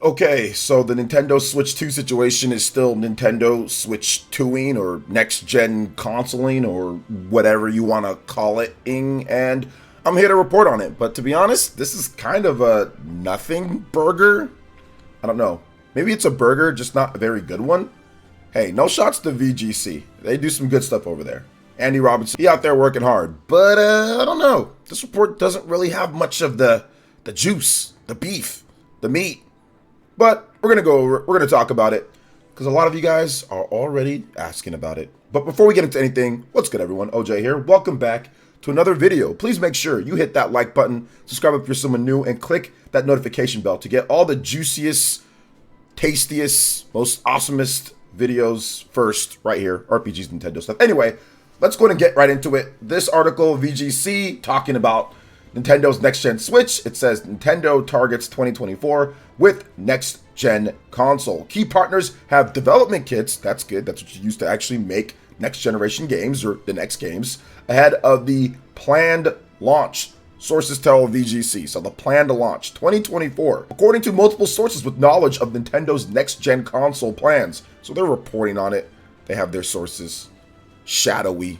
Okay, so the Nintendo Switch 2 situation is still Nintendo Switch 2ing or next gen consoling or whatever you want to call it, and I'm here to report on it. But to be honest, this is kind of a nothing burger. I don't know. Maybe it's a burger, just not a very good one. Hey, no shots to VGC. They do some good stuff over there. Andy Robinson, he out there working hard. But I don't know. This report doesn't really have much of the juice, the beef, the meat. But we're gonna talk about it because a lot of you guys are already asking about it. But before we get into anything, what's good everyone? OJ here. Welcome back to another video. Please make sure you hit that like button, subscribe if you're someone new, and click that notification bell to get all the juiciest, tastiest, most awesomest videos first right here. RPGs, Nintendo stuff. Anyway, let's go ahead and get right into it. This article, VGC, talking about Nintendo's next-gen Switch. It says Nintendo targets 2024 with next-gen console. Key partners have development kits. That's good. That's what you use to actually make next-generation games or the next games ahead of the planned launch. Sources tell VGC. So the planned launch 2024. According to multiple sources with knowledge of Nintendo's next-gen console plans. So they're reporting on it. They have their sources. Shadowy.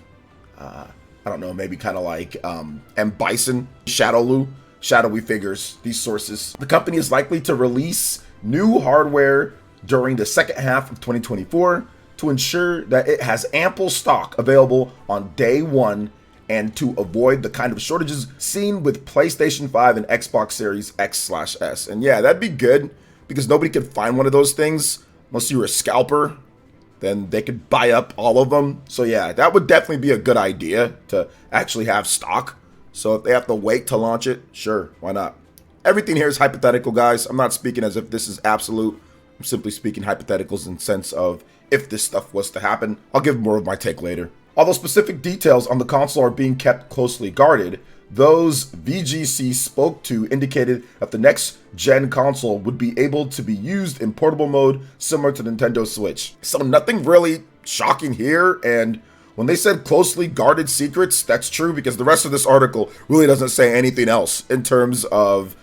I don't know, maybe kind of like M. Bison, shadowy figures, these sources. The company is likely to release new hardware during the second half of 2024 to ensure that it has ample stock available on day one and to avoid the kind of shortages seen with PlayStation 5 and Xbox Series X/S. And yeah, that'd be good because nobody could find one of those things unless you were a scalper. Then they could buy up all of them. So yeah, that would definitely be a good idea to actually have stock. So if they have to wait to launch it, sure, why not? Everything here is hypothetical, guys. I'm not speaking as if this is absolute. I'm simply speaking hypotheticals in the sense of if this stuff was to happen. I'll give more of my take later. Although specific details on the console are being kept closely guarded, those VGC spoke to indicated that the next-gen console would be able to be used in portable mode similar to Nintendo Switch. So nothing really shocking here, and when they said closely guarded secrets, that's true because the rest of this article really doesn't say anything else in terms of,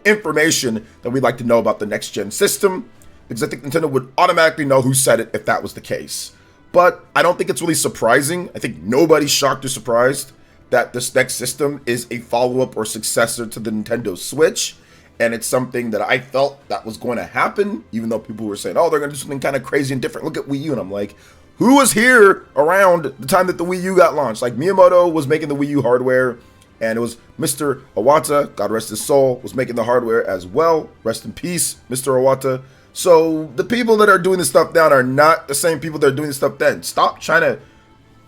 information that we'd like to know about the next-gen system, because I think Nintendo would automatically know who said it if that was the case. But I don't think it's really surprising. I think nobody's shocked or surprised that this next system is a follow-up or successor to the Nintendo Switch. And it's something that I felt that was going to happen, even though people were saying, oh, they're going to do something kind of crazy and different. Look at Wii U. And I'm like, who was here around the time that the Wii U got launched? Like Miyamoto was making the Wii U hardware, and it was Mr. Iwata, God rest his soul, was making the hardware as well. Rest in peace, Mr. Iwata. So the people that are doing this stuff now are not the same people that are doing this stuff then. Stop trying to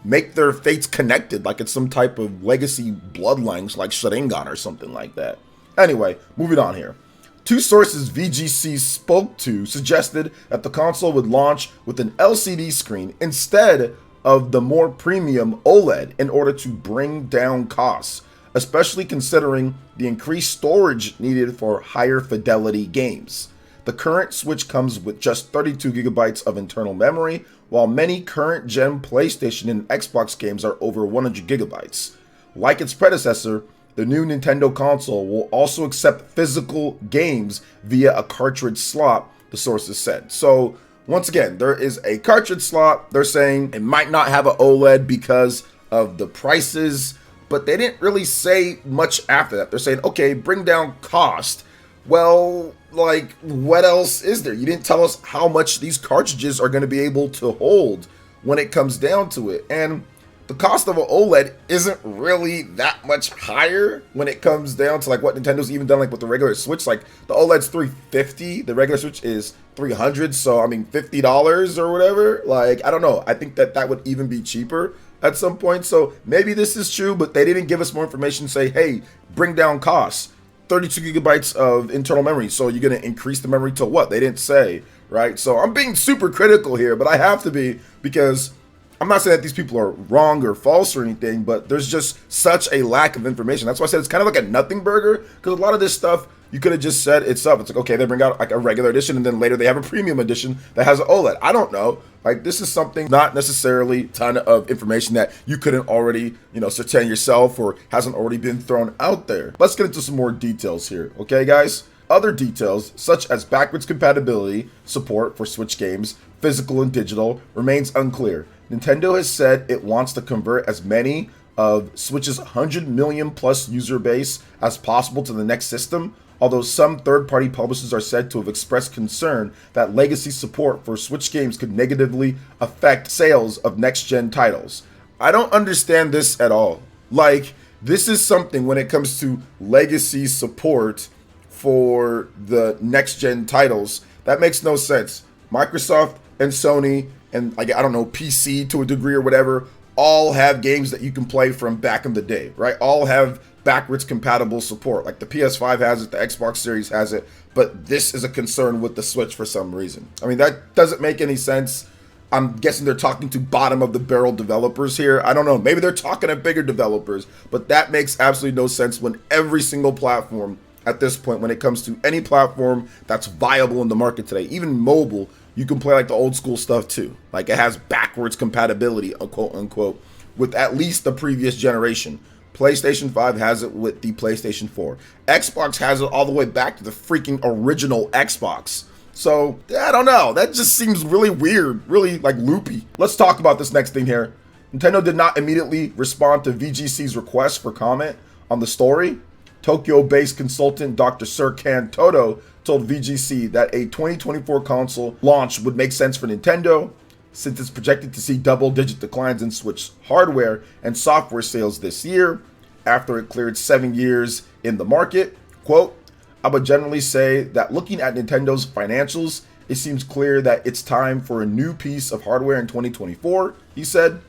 make their fates connected like it's some type of legacy bloodlines like Sharingan or something like that. Anyway, moving on here. Two sources VGC spoke to suggested that the console would launch with an LCD screen instead of the more premium OLED in order to bring down costs, especially considering the increased storage needed for higher fidelity games. The current Switch comes with just 32 gigabytes of internal memory, while many current-gen PlayStation and Xbox games are over 100 gigabytes. Like its predecessor, the new Nintendo console will also accept physical games via a cartridge slot, the sources said. So, once again, there is a cartridge slot. They're saying it might not have an OLED because of the prices, but they didn't really say much after that. They're saying, okay, bring down cost. Well, like, what else is there? You didn't tell us how much these cartridges are going to be able to hold when it comes down to it. And the cost of an OLED isn't really that much higher when it comes down to like what Nintendo's even done like with the regular Switch. Like the OLED's $350, the regular Switch is $300. So I mean $50 or whatever. Like I don't know. I think that would even be cheaper at some point. So maybe this is true, but they didn't give us more information. Say, hey, bring down costs. 32 gigabytes of internal memory. So you're going to increase the memory to what? They didn't say, right? So I'm being super critical here, but I have to be because I'm not saying that these people are wrong or false or anything, but there's just such a lack of information. That's why I said it's kind of like a nothing burger because a lot of this stuff you could have just said it's up. It's like, okay, they bring out like a regular edition and then later they have a premium edition that has an OLED. I don't know. Like this is something not necessarily a ton of information that you couldn't already, ascertain yourself or hasn't already been thrown out there. Let's get into some more details here. Okay, guys? other details, such as backwards compatibility support for Switch games, physical and digital, remains unclear. Nintendo has said it wants to convert as many of Switch's 100 million plus user base as possible to the next system, although some third-party publishers are said to have expressed concern that legacy support for Switch games could negatively affect sales of next-gen titles. I don't understand this at all. Like, this is something when it comes to legacy support for the next-gen titles, that makes no sense. Microsoft and Sony and, like, I don't know, PC to a degree or whatever, all have games that you can play from back in the day, right? All have backwards compatible support. Like the PS5 has it, the Xbox Series has it, but this is a concern with the Switch for some reason. I mean, that doesn't make any sense. I'm guessing they're talking to bottom of the barrel developers here. I don't know. Maybe they're talking to bigger developers, but that makes absolutely no sense when every single platform at this point, when it comes to any platform that's viable in the market today, even mobile, you can play like the old school stuff too. Like it has backwards compatibility, quote unquote, with at least the previous generation. PlayStation 5 has it with the PlayStation 4. Xbox has it all the way back to the freaking original Xbox. So, I don't know. That just seems really weird, really like loopy. Let's talk about this next thing here. Nintendo did not immediately respond to VGC's request for comment on the story. Tokyo-based consultant Dr. Serkan Toto told VGC that a 2024 console launch would make sense for Nintendo, since it's projected to see double-digit declines in Switch hardware and software sales this year, after it cleared 7 years in the market. Quote, I would generally say that looking at Nintendo's financials, it seems clear that it's time for a new piece of hardware in 2024, he said.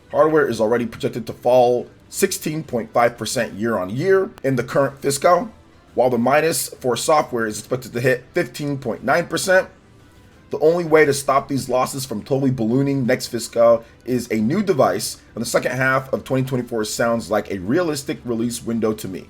Hardware is already projected to fall 16.5% year on year in the current fiscal, while the minus for software is expected to hit 15.9%. The only way to stop these losses from totally ballooning next fiscal is a new device, and the second half of 2024 sounds like a realistic release window to me.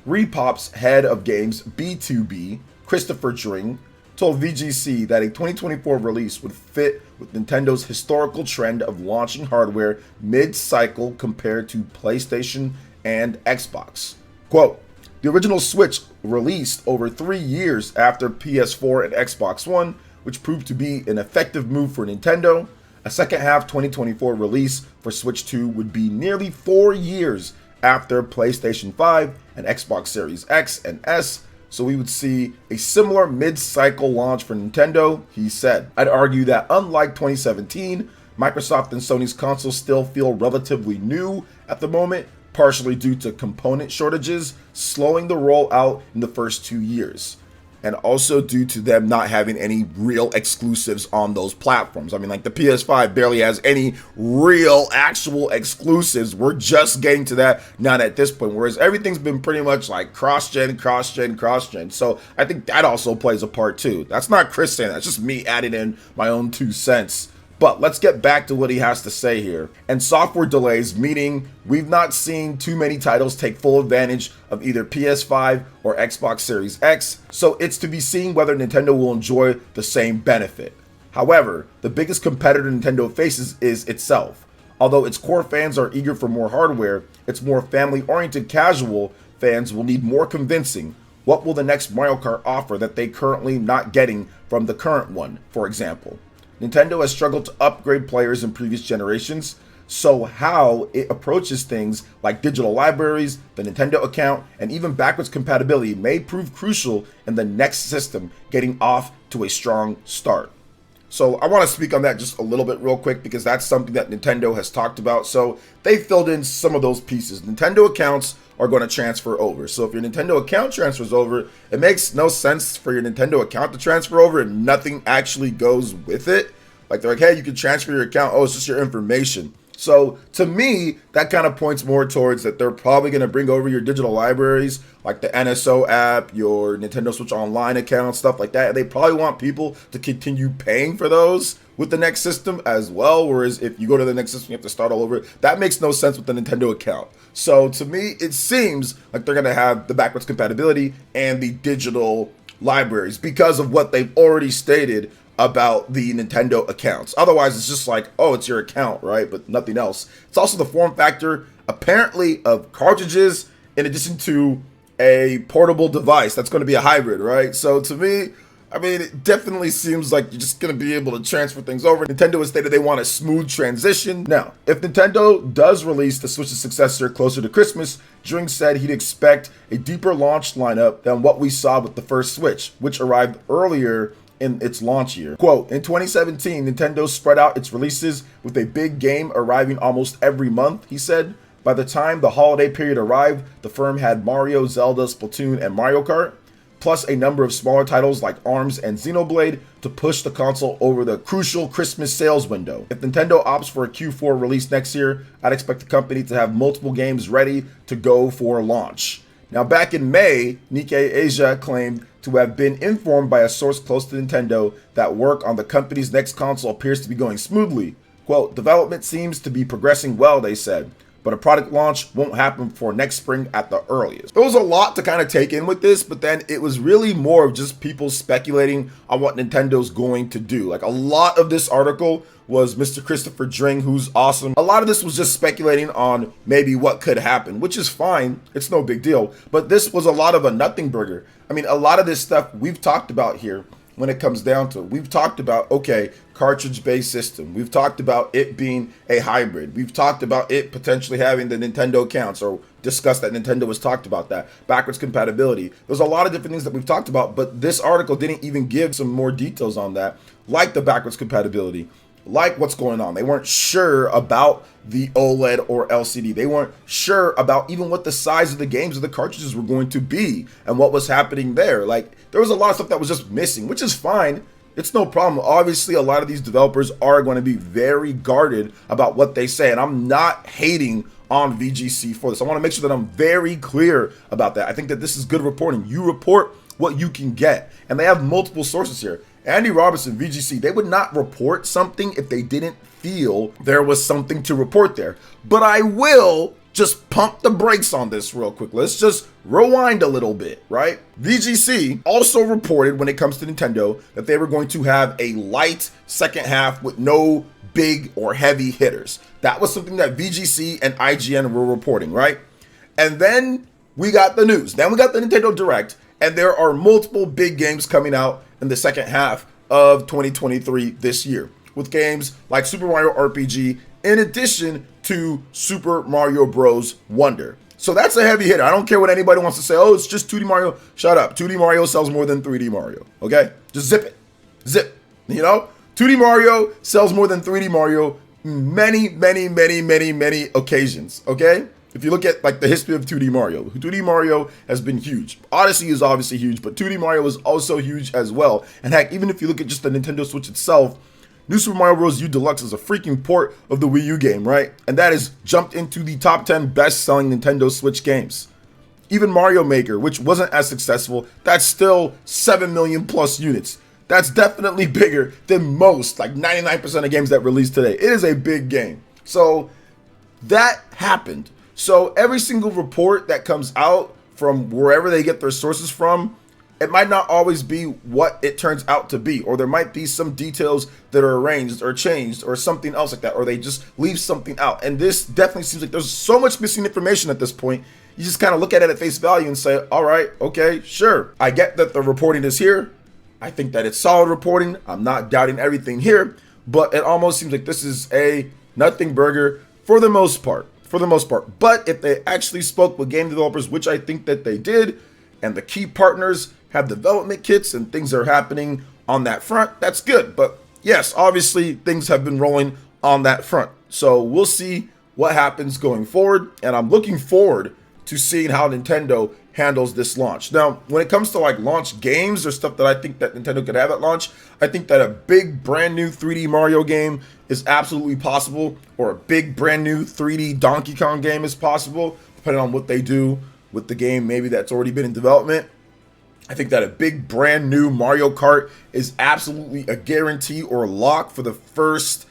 Repop's head of games B2B, Christopher Dring, told VGC that a 2024 release would fit with Nintendo's historical trend of launching hardware mid-cycle compared to PlayStation and Xbox. Quote, the original Switch released over 3 years after PS4 and Xbox One, which proved to be an effective move for Nintendo. A second half 2024 release for Switch 2 would be nearly 4 years after PlayStation 5 and Xbox Series X and S, so we would see a similar mid-cycle launch for Nintendo, he said. I'd argue that unlike 2017, Microsoft and Sony's consoles still feel relatively new at the moment, partially due to component shortages slowing the rollout in the first 2 years. And also due to them not having any real exclusives on those platforms. I mean, like the PS5 barely has any real actual exclusives. We're just getting to that now at this point, whereas everything's been pretty much like cross-gen. So I think that also plays a part too. That's not Chris saying that, it's just me adding in my own 2 cents. But let's get back to what he has to say here. And software delays, meaning we've not seen too many titles take full advantage of either PS5 or Xbox Series X, so it's to be seen whether Nintendo will enjoy the same benefit. However, the biggest competitor Nintendo faces is itself. Although its core fans are eager for more hardware, its more family-oriented casual fans will need more convincing. What will the next Mario Kart offer that they currently not getting from the current one, for example? Nintendo has struggled to upgrade players in previous generations, so how it approaches things like digital libraries, the Nintendo account, and even backwards compatibility may prove crucial in the next system getting off to a strong start. So I want to speak on that just a little bit real quick because that's something that Nintendo has talked about. So they filled in some of those pieces. Nintendo accounts are going to transfer over. So if your Nintendo account transfers over, it makes no sense for your Nintendo account to transfer over and nothing actually goes with it. Like they're like, hey, you can transfer your account. Oh, it's just your information. So to me, that kind of points more towards that they're probably going to bring over your digital libraries, like the NSO app, your Nintendo Switch Online account, stuff like that. They probably want people to continue paying for those with the next system as well. Whereas if you go to the next system, you have to start all over. That makes no sense with the Nintendo account. So to me, it seems like they're going to have the backwards compatibility and the digital libraries because of what they've already stated about the Nintendo accounts. Otherwise, it's just like, oh, it's your account, right? But nothing else. It's also the form factor, apparently, of cartridges, in addition to a portable device that's going to be a hybrid, right? So to me, I mean, it definitely seems like you're just going to be able to transfer things over. Nintendo has stated they want a smooth transition. Now, if Nintendo does release the Switch's successor closer to Christmas, Dring said he'd expect a deeper launch lineup than what we saw with the first Switch, which arrived earlier in its launch year. Quote, in 2017, Nintendo spread out its releases with a big game arriving almost every month, he said. By the time the holiday period arrived, the firm had Mario, Zelda, Splatoon, and Mario Kart, plus a number of smaller titles like ARMS and Xenoblade to push the console over the crucial Christmas sales window. If Nintendo opts for a Q4 release next year, I'd expect the company to have multiple games ready to go for launch. Now, back in May, Nikkei Asia claimed to have been informed by a source close to Nintendo that work on the company's next console appears to be going smoothly. Quote, development seems to be progressing well, they said, but a product launch won't happen before next spring at the earliest. There was a lot to kind of take in with this, but then it was really more of just people speculating on what Nintendo's going to do. Like, a lot of this article was Mr. Christopher Dring, who's awesome. A lot of this was just speculating on maybe what could happen, which is fine. It's no big deal. But this was a lot of a nothing burger. I mean, a lot of this stuff we've talked about here. When it comes down to it, we've talked about, okay, cartridge-based system. We've talked about it being a hybrid. We've talked about it potentially having the Nintendo accounts, or discussed that Nintendo has talked about that. Backwards compatibility. There's a lot of different things that we've talked about, but this article didn't even give some more details on that, like the backwards compatibility, like what's going on. They weren't sure about the OLED or LCD. They weren't sure about even what the size of the games of the cartridges were going to be and what was happening there. Like, there was a lot of stuff that was just missing, which is fine. It's no problem. Obviously, a lot of these developers are going to be very guarded about what they say, and I'm not hating on VGC for this. I want to make sure that I'm very clear about that. I think that this is good reporting. You report what you can get, and they have multiple sources here. Andy Robinson, VGC, they would not report something if they didn't feel there was something to report there. But I will just pump the brakes on this real quick. Let's just rewind a little bit, right? VGC also reported when it comes to Nintendo that they were going to have a light second half with no big or heavy hitters. That was something that VGC and IGN were reporting, right? And then we got the news. Then we got the Nintendo Direct, and there are multiple big games coming out in the second half of 2023 this year, with games like Super Mario RPG in addition to Super Mario Bros. Wonder. So that's a heavy hitter. I don't care what anybody wants to say. Oh, it's just 2D Mario. Shut up. 2D Mario sells more than 3D Mario. Okay? Just zip it. Zip. You know? 2D Mario sells more than 3D Mario many occasions. Okay? If you look at like the history of 2D Mario has been huge. Odyssey is obviously huge, but 2D Mario is also huge as well. And heck, even if you look at just the Nintendo Switch itself, New Super Mario Bros. U Deluxe is a freaking port of the Wii U game, right? And that has jumped into the top 10 best-selling Nintendo Switch games. Even Mario Maker, which wasn't as successful, that's still 7 million plus units. That's definitely bigger than most, like 99% of games that release today. It is a big game. So that happened. So every single report that comes out from wherever they get their sources from, it might not always be what it turns out to be, or there might be some details that are arranged or changed or something else like that, or they just leave something out. And this definitely seems like there's so much missing information at this point. You just kind of look at it at face value and say, all right, okay, sure. I get that the reporting is here. I think that it's solid reporting. I'm not doubting everything here, but it almost seems like this is a nothing burger for the most part. But if they actually spoke with game developers, which I think that they did, and the key partners have development kits and things are happening on that front, that's good. But yes, obviously things have been rolling on that front. So we'll see what happens going forward. And I'm looking forward to seeing how Nintendo handles this launch. Now, when it comes to like launch games or stuff that I think that Nintendo could have at launch, I think that a big brand new 3D Mario game is absolutely possible, or a big brand new 3D Donkey Kong game is possible, depending on what they do with the game maybe that's already been in development. I think that a big brand new Mario Kart is absolutely a guarantee or lock for the first,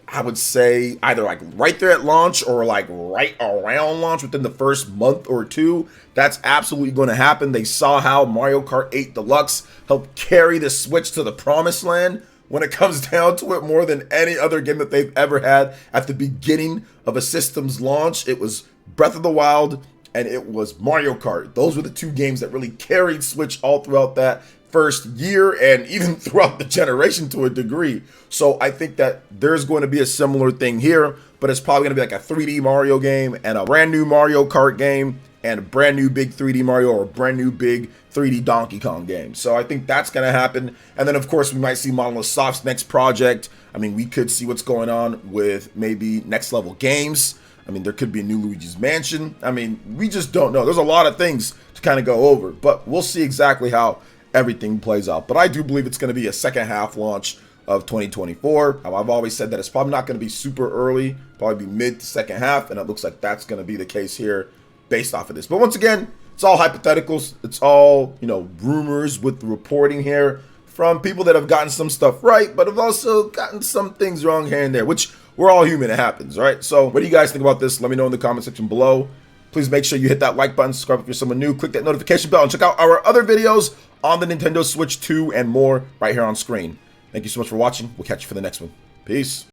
I would say, either like right there at launch or like right around launch within the first month or two. That's absolutely going to happen. They saw how Mario Kart 8 Deluxe helped carry the Switch to the promised land when it comes down to it, more than any other game that they've ever had at the beginning of a system's launch. It was Breath of the Wild and it was Mario Kart. Those were the two games that really carried Switch all throughout that first year and even throughout the generation to a degree. So I think that there's going to be a similar thing here, but it's probably going to be like a 3D Mario game and a brand new Mario Kart game and a brand new big 3D Mario or a brand new big 3D Donkey Kong game. So I think that's going to happen. And then, of course, we might see Monolith Soft's next project. I mean, we could see what's going on with maybe Next Level Games. I mean, there could be a new Luigi's Mansion. I mean, we just don't know. There's a lot of things to kind of go over, but we'll see exactly how everything plays out. But I do believe it's going to be a second half launch of 2024. I've always said that it's probably not going to be super early, probably be mid to second half, and it looks like that's going to be the case here based off of this. But once again, it's all hypotheticals. It's all, you know, rumors with the reporting here from people that have gotten some stuff right, but have also gotten some things wrong here and there, which we're all human. It happens, right? So what do you guys think about this? Let me know in the comment section below. Please make sure you hit that like button, subscribe if you're someone new, click that notification bell, and check out our other videos on the Nintendo Switch 2 and more right here on screen. Thank you so much for watching. We'll catch you for the next one. Peace.